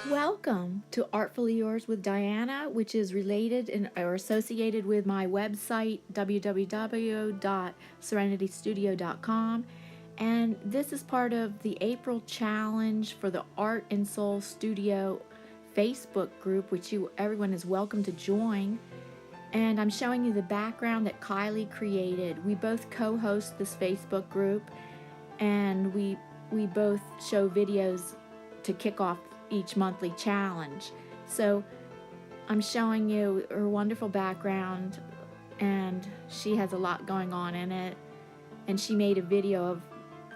Welcome to Artfully Yours with Diana, which is related or associated with my website, www.serenitystudio.com. And this is part of the April challenge for the Art and Soul Studio Facebook group, which everyone is welcome to join. And I'm showing you the background that Kylie created. We both co-host this Facebook group, and we both show videos to kick off each monthly challenge. So I'm showing you her wonderful background, and she has a lot going on in it, and she made a video of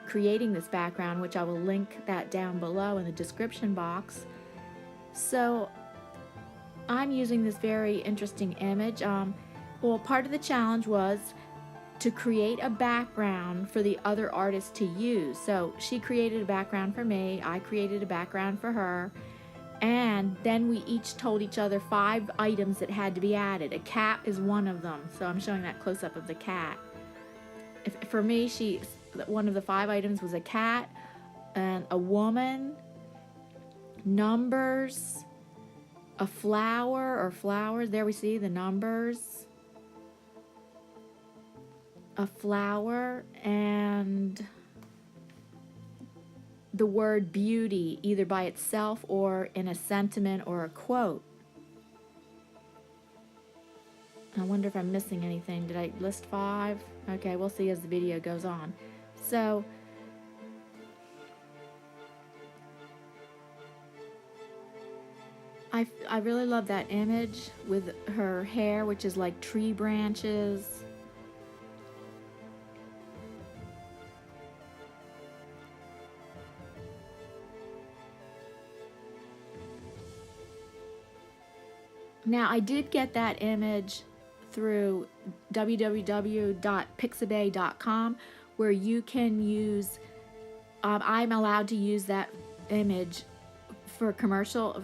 creating this background, which I will link that down below in the description box. So I'm using this very interesting image. Well, part of the challenge was to create a background for the other artists to use. So she created a background for me, I created a background for her, and then we each told each other 5 items that had to be added. A cat is one of them, so I'm showing that close-up of the cat. For me, one of the 5 items was a cat, and a woman, numbers, a flower or flowers, there we see the numbers, a flower, and the word beauty, either by itself or in a sentiment or a quote. I wonder if I'm missing anything. Did I list 5? Okay, we'll see as the video goes on. So I really love that image with her hair, which is like tree branches. Now, I did get that image through www.pixabay.com, where you can use, I'm allowed to use that image for commercial,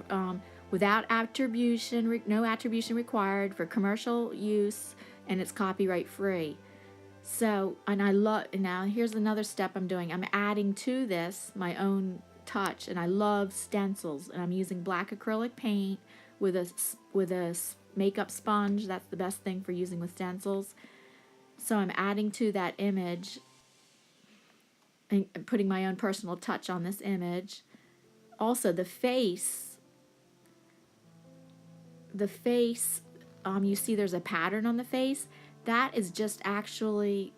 without attribution, no attribution required, for commercial use, and it's copyright free. So, and I love, now here's another step I'm doing. I'm adding to this my own touch, and I love stencils, and I'm using black acrylic paint with a makeup sponge. That's the best thing for using with stencils. So I'm adding to that image and putting my own personal touch on this image. Also, the face, you see there's a pattern on the face. That is just actually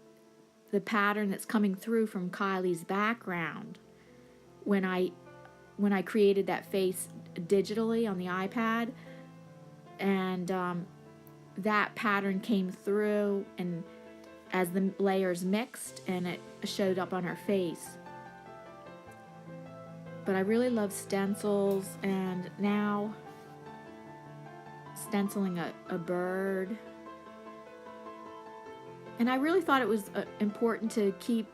the pattern that's coming through from Kylie's background. When I created that face digitally on the iPad, and that pattern came through, and as the layers mixed, and it showed up on her face. But I really love stencils, and now stenciling a bird. And I really thought it was important to keep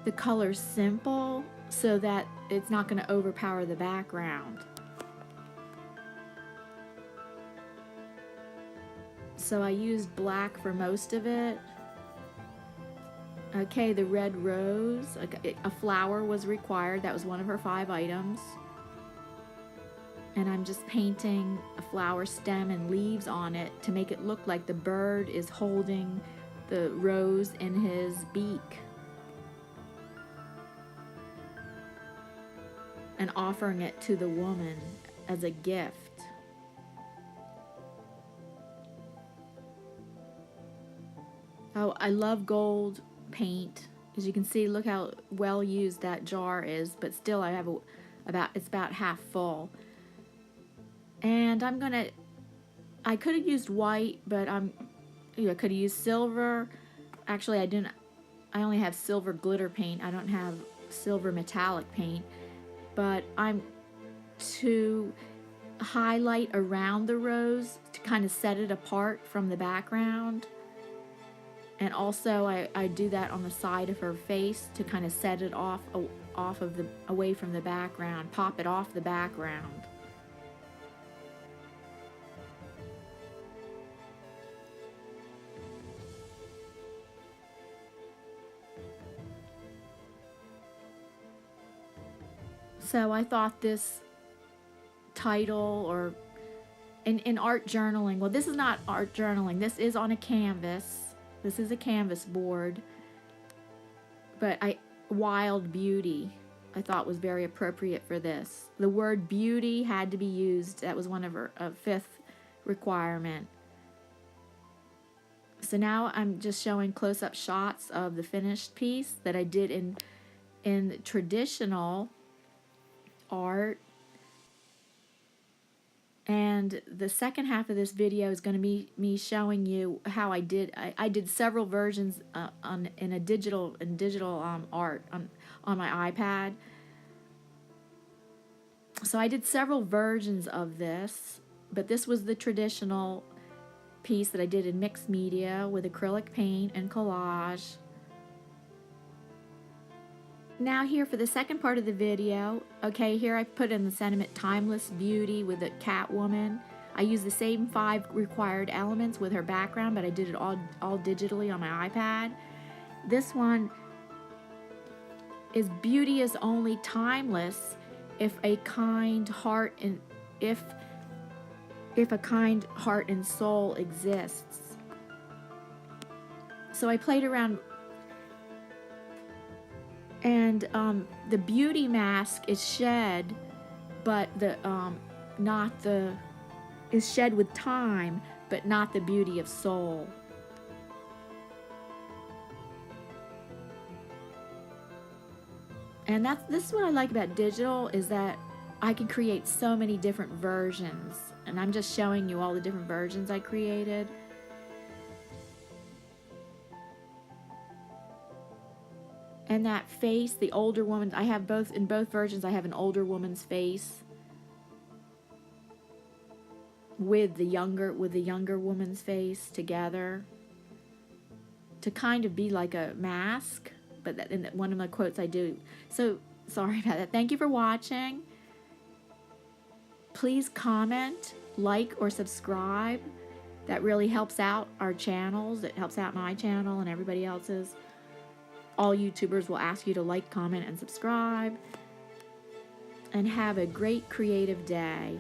the colors simple so that it's not going to overpower the background. So I used black for most of it. Okay, the red rose, a flower was required. That was one of her 5 items. And I'm just painting a flower stem and leaves on it to make it look like the bird is holding the rose in his beak and offering it to the woman as a gift. Oh, I love gold paint. As you can see, look how well used that jar is, but still I have it's about half full. And I could have used white, but I could have used silver. Actually, I only have silver glitter paint. I don't have silver metallic paint. But I'm to highlight around the rose to kind of set it apart from the background. And also I do that on the side of her face to kind of set it away from the background, pop it off the background. So I thought this title or in art journaling. Well, this is not art journaling. This is on a canvas. This is a canvas board. But Wild Beauty, I thought was very appropriate for this. The word beauty had to be used. That was one of her fifth requirement. So now I'm just showing close-up shots of the finished piece that I did in traditional art. And the second half of this video is going to be me showing you how I did several versions in digital art on my iPad. So I did several versions of this, but this was the traditional piece that I did in mixed media with acrylic paint and collage. Now here for the second part of the video, okay, here I put in the sentiment Timeless Beauty with a cat woman. I used the same 5 required elements with her background, but I did it all digitally on my iPad. This one is beauty is only timeless if a kind heart and if a kind heart and soul exists. So I played around, and the beauty mask is shed, but is shed with time, but not the beauty of soul. And this is what I like about digital, is that I can create so many different versions, and I'm just showing you all the different versions I created. And that face, the older woman, I have in both versions I have an older woman's face with the younger woman's face together to kind of be like a mask. But in one of my quotes I do. So sorry about that. Thank you for watching. Please comment, like, or subscribe. That really helps out our channels. It helps out my channel and everybody else's. All YouTubers will ask you to like, comment, and subscribe. And have a great creative day.